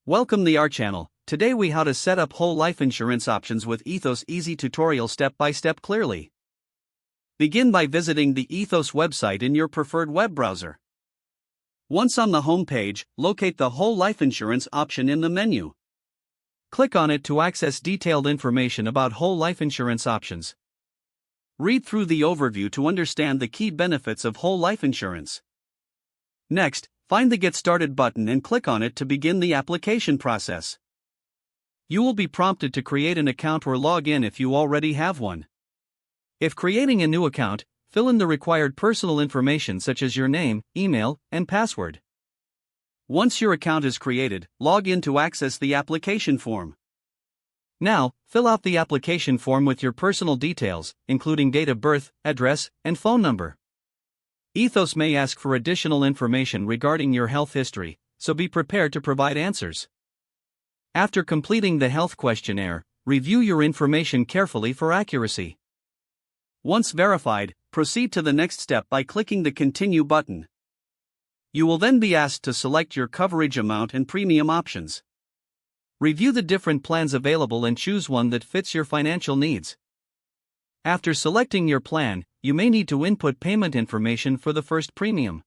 Welcome to our channel. Today we how to set up whole life insurance options with Ethos easy tutorial step by step clearly. Begin by visiting the Ethos website in your preferred web browser. Once on the home page, locate the whole life insurance option in the menu. Click on it to access detailed information about whole life insurance options. Read through the overview to understand the key benefits of whole life insurance. Next, find the Get Started button and click on it to begin the application process. You will be prompted to create an account or log in if you already have one. If creating a new account, fill in the required personal information such as your name, email, and password. Once your account is created, log in to access the application form. Now, fill out the application form with your personal details, including date of birth, address, and phone number. Ethos may ask for additional information regarding your health history, so be prepared to provide answers. After completing the health questionnaire, review your information carefully for accuracy. Once verified, proceed to the next step by clicking the Continue button. You will then be asked to select your coverage amount and premium options. Review the different plans available and choose one that fits your financial needs. After selecting your plan, you may need to input payment information for the first premium.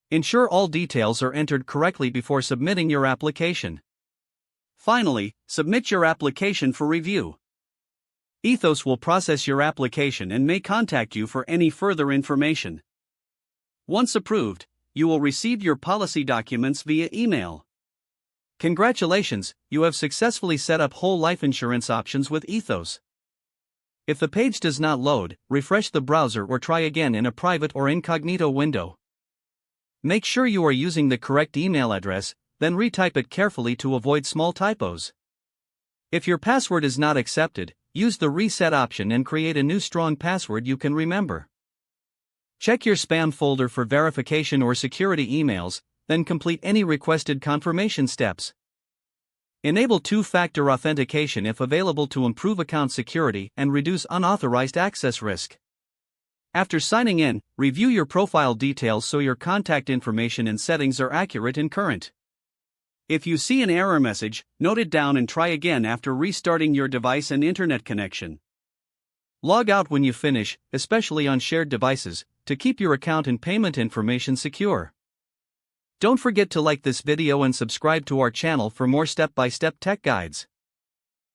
Ensure all details are entered correctly before submitting your application. Finally, submit your application for review. Ethos will process your application and may contact you for any further information. Once approved, you will receive your policy documents via email. Congratulations, you have successfully set up whole life insurance options with Ethos. If the page does not load, refresh the browser or try again in a private or incognito window. Make sure you are using the correct email address, then retype it carefully to avoid small typos. If your password is not accepted, use the reset option and create a new strong password you can remember. Check your spam folder for verification or security emails, then complete any requested confirmation steps. Enable two-factor authentication if available to improve account security and reduce unauthorized access risk. After signing in, review your profile details so your contact information and settings are accurate and current. If you see an error message, note it down and try again after restarting your device and internet connection. Log out when you finish, especially on shared devices, to keep your account and payment information secure. Don't forget to like this video and subscribe to our channel for more step-by-step tech guides.